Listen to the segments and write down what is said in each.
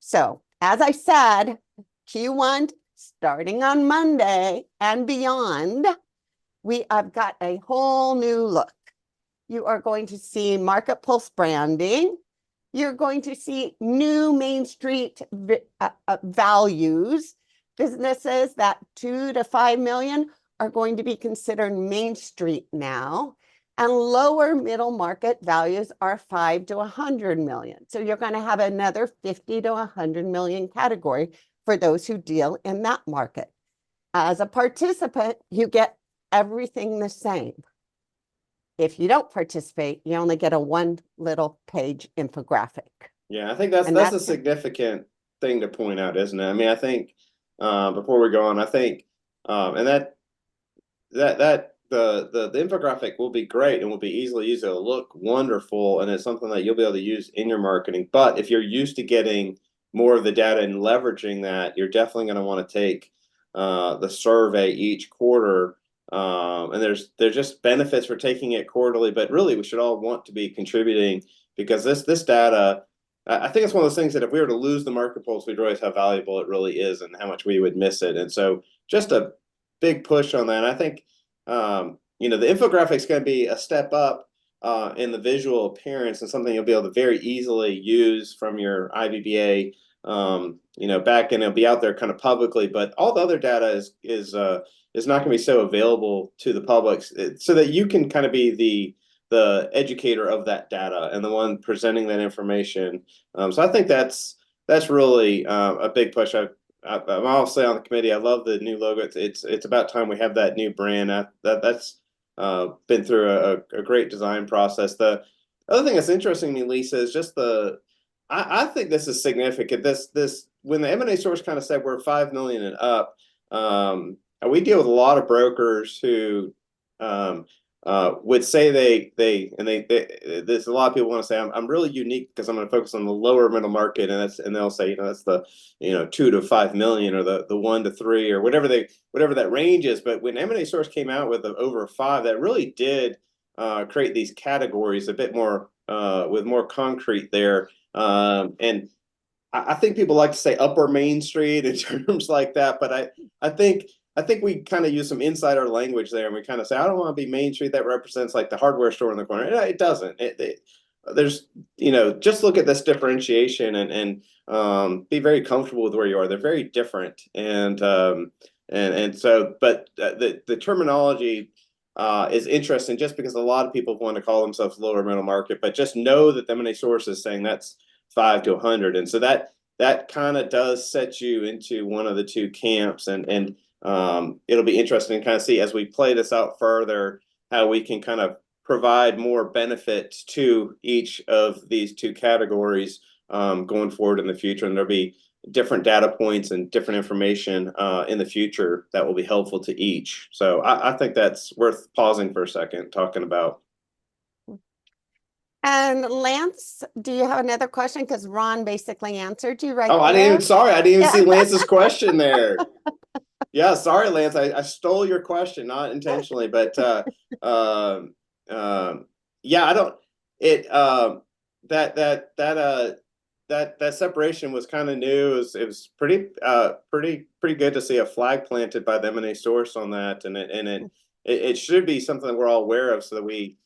So as I said, Q1 starting on Monday and beyond, I've got a whole new look. You are going to see MarketPulse branding. You're going to see new Main Street values. Businesses that 2 to 5 million are going to be considered Main Street now. And lower middle market values are 5 to 100 million. So you're going to have another 50 to 100 million category for those who deal in that market. As a participant, you get everything the same. If you don't participate, you only get a one little page infographic. Yeah, I think that's a significant thing to point out, isn't it? I mean, I think before we go on, I think and that the infographic will be great and will be easily used. It'll look wonderful, and it's something that you'll be able to use in your marketing. But if you're used to getting more of the data and leveraging that, you're definitely going to want to take the survey each quarter. And there's just benefits for taking it quarterly, but really we should all want to be contributing, because this data, I think it's one of those things that if we were to lose the MarketPulse, we'd realize how valuable it really is and how much we would miss it. And so just a big push on that. And I think the infographic is going to be a step up in the visual appearance and something you'll be able to very easily use from your IBBA back, and it'll be out there kind of publicly. But all the other data is not going to be so available to the public, so that you can kind of be the educator of that data and the one presenting that information. So I think that's really a big push. I'm obviously on the committee. I love the new logo. It's about time we have that new brand. That's been through a great design process. The other thing that's interesting to me, Lisa, is just I think this is significant. This when the M&A source kind of said we're 5 million and up, we deal with a lot of brokers who would say there's a lot of people want to say I'm really unique because I'm going to focus on the lower middle market, and they'll say that's the 2 to 5 million or the 1 to 3 or whatever that range is. But when M&A source came out with over 5, that really did create these categories a bit more with more concrete there. And I think people like to say upper Main Street in terms like that, but I think we kind of use some insider language there, and we kind of say, I don't want to be Main Street. That represents like the hardware store in the corner. It doesn't. There's just look at this differentiation and be very comfortable with where you are. They're very different, and so, but the terminology is interesting, just because a lot of people want to call themselves lower middle market, but just know that the M&A source is saying that's 5 to 100, and so that kind of does set you into one of the two camps, and it'll be interesting to kind of see as we play this out further how we can kind of provide more benefit to each of these two categories going forward in the future, and there'll be different data points and different information in the future that will be helpful to each. So I think that's worth pausing for a second talking about. And Lance, do you have another question? Because Ron basically answered you right there. I didn't even see Lance's question there. Yeah, sorry, Lance. I stole your question, not intentionally, but yeah, I don't. That separation was kind of new. It was pretty good to see a flag planted by the M&A source on that, and it should be something that we're all aware of, so that we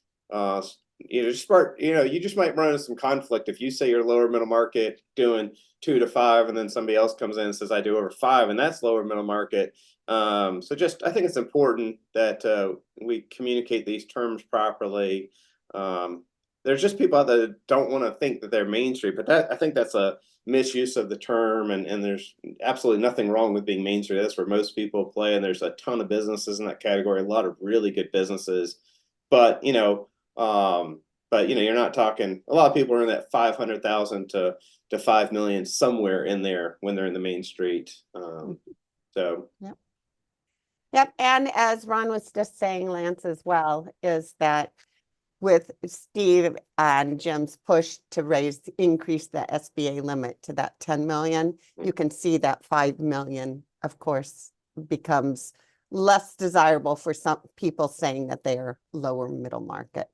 you just might run into some conflict if you say you're lower middle market doing 2 to 5, and then somebody else comes in and says I do over 5, and that's lower middle market. So I think it's important that we communicate these terms properly. There's just people out there that don't want to think that they're Main Street, but I think that's a misuse of the term, and there's absolutely nothing wrong with being Main Street. That's where most people play, and there's a ton of businesses in that category, a lot of really good businesses, but you're not talking. A lot of people are in that 500,000 to 5 million, somewhere in there when they're in the Main Street. So yep. And as Ron was just saying, Lance, as well, is that with Steve and Jim's push to increase the SBA limit to that 10 million, you can see that 5 million, of course, becomes less desirable for some people saying that they are lower middle market.